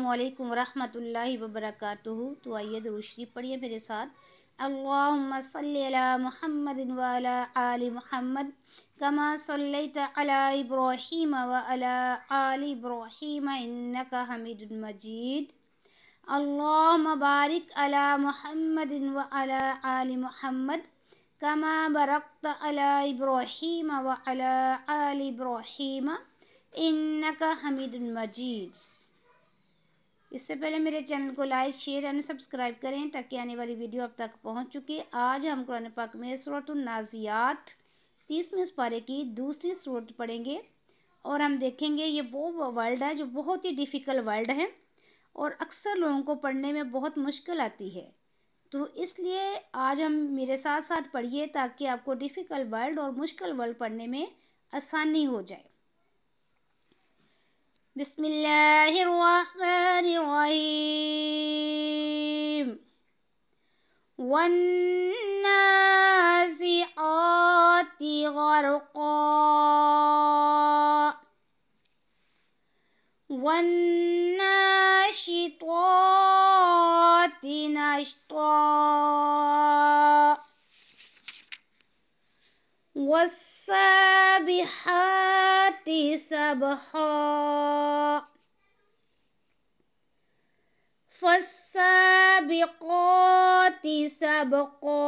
अस्सलामुअलैकुम वरहमतुल्लाहि वबरकातुहू। तो आइए दुरूद शरीफ पढ़िए मेरे साथ। अल्लाहुम्मा सल्लि अला मुहम्मदिन व अला आलि मुहम्मद कमा सल्लैता अला इब्राहीम व अला आलि इब्राहीम इन्नका हमीदुम मजीद। अल्लाहुम्मा बारिक अला मुहम्मदिन व अला आलि मुहम्मद कमा बरकता अला इब्राहीम व अला आलि इब्राहीम इन्नका हमीदुम मजीद। इससे पहले मेरे चैनल को लाइक शेयर एंड सब्सक्राइब करें ताकि आने वाली वीडियो अब तक पहुंच चुके। आज हम कुरान पाक में सूरतुन नाज़ियात 30वें पारे की दूसरी सूरत पढ़ेंगे और हम देखेंगे ये वो वर्ड है जो बहुत ही डिफ़िकल्ट वर्ड है और अक्सर लोगों को पढ़ने में बहुत मुश्किल आती है। तो इसलिए आज हम मेरे साथ साथ पढ़िए ताकि आपको डिफ़िकल्ट वर्ड और मुश्किल वर्ड पढ़ने में आसानी हो जाए। बिस्मिल्लाहिर्रहमानिर्रहीम। वन्नाज़िआति ग़रक़ा वन्नाशिताति नश्ता वस्साबिहाति सबहा फस्साबिक़ाति सबक़ा।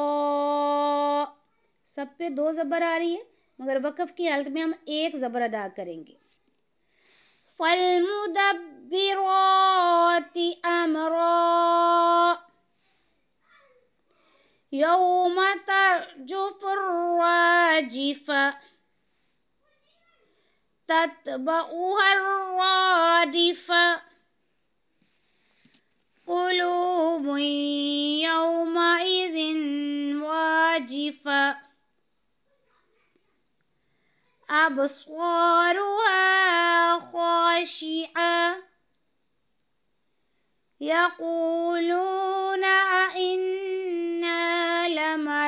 सब पे दो ज़बर आ रही है मगर वक़फ़ की हालत में हम एक ज़बर अदा करेंगे। फल्मुदब्बिराति अमरा यौम तर्जुफ़ुर्राजिफ़ा तत्बउहुर्रादिफ़ा क़ुलूबुन यौमइज़िन वाजिफ़ा अब्सारुहा ख़ाशिआ यक़ूलूना अइन्ना लमरदूदून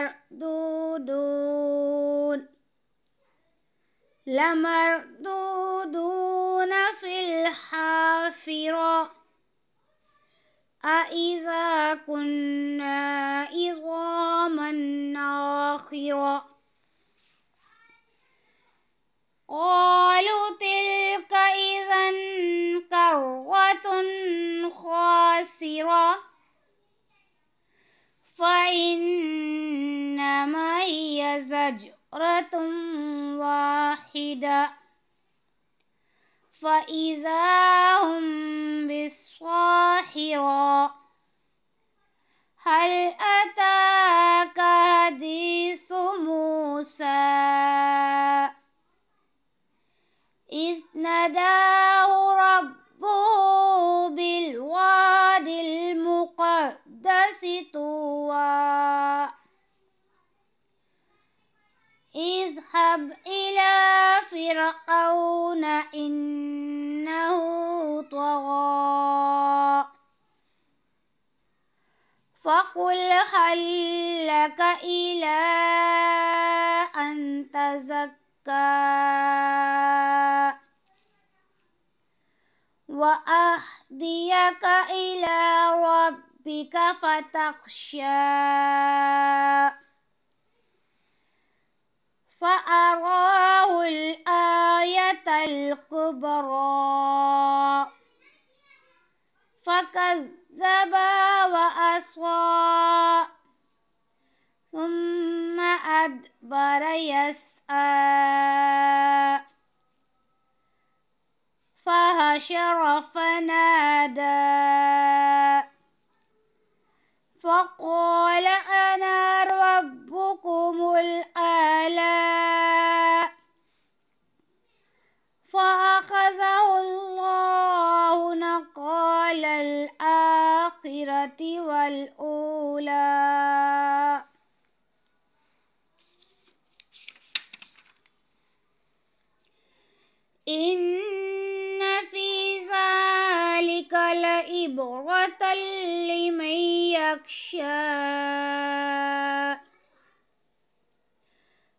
फ़िल हाफ़िरा अइज़ा कुन्ना इज़ामन नाख़िरा क़ालू तिल्क इज़न कर्रतुन ख़ासिरा फ़इन्नमा हिय ज़जरतुन वाहिदा फ़इज़ा हुम बिस्साहिरा हल अताका हदीसु मूसा इज़ नदाहु रब्बुहु बिलवादिल मुक़द्दसि तुवा इज़हब इला फ़िरऔन इन्नहु तग़ा फ़क़ुल हल लक इला अन तज़क्का व अहदियक इला रब्बिक फ़तख़शा फ़अराहुल आयतल कुबरा फ़कज़्ज़ब व अस्वा सुम्म अदबर यस्आ फ़हशर फ़नादा फ़क़ाल अना रब्बुकुमुल आला फ़अख़ज़हुल्लाहु नकालल आखिरति वल ऊला। इन्न फ़ी ज़ालिक लइब्रतल लिमन यख़शा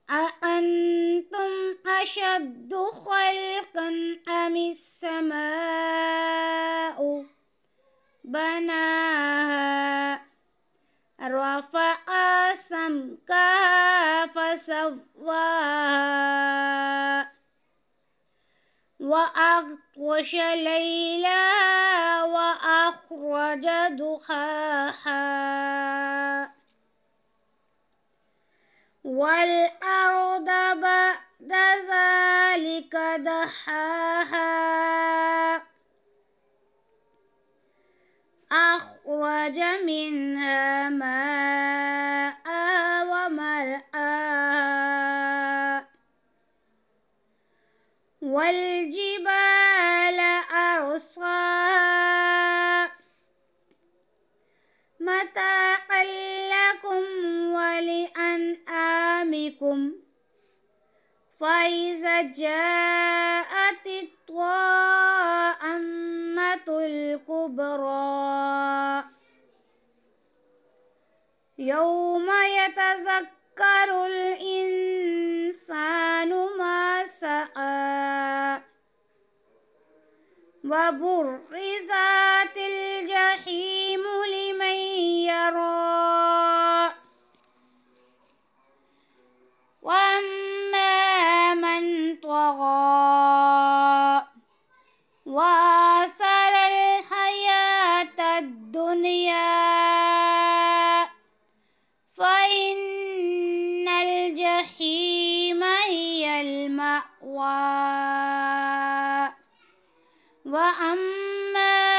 अअन्तुम अशद्दु ख़ल्क़न अमिस समाउ بناها رفع سمكها فسواها وأغطش ليلها وأخرج ضحاها والأرض بعد ذلك دحاها أخرج منها ماءها ومرعاها والجبال أرساها متاعا لكم ولأنعامكم فإذا جاءت الطامة الكبرى يوم يتذكر الإنسان ما سعى وبرزت الجحيم لمن يرى وأما من طغى وآثر الحياة الدنيا فإن الجحيم هي المأوى وأما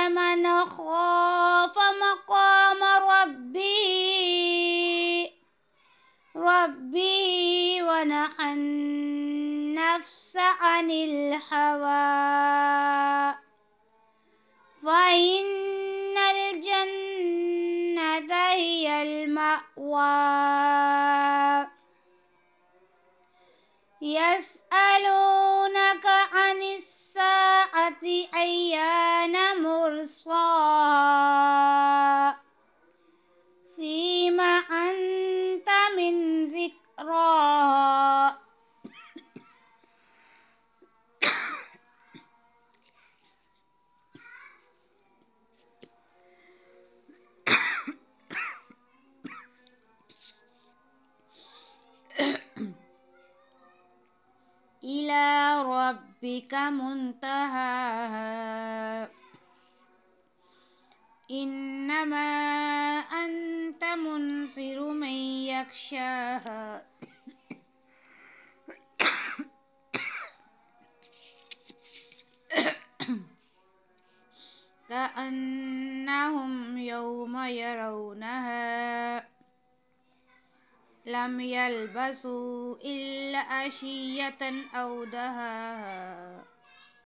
من خاف مقام ربه ونهى النفس عن الهوى فإن الجنة هي المأوى يسألونك عن الساعة أيان مرساها فيما أنت من ذكراها إلى ربك منتهاها إنما أنت منذر من يخشاها كأنهم يوم يرونها لم يلبثوا إلا عشية أو ضحاها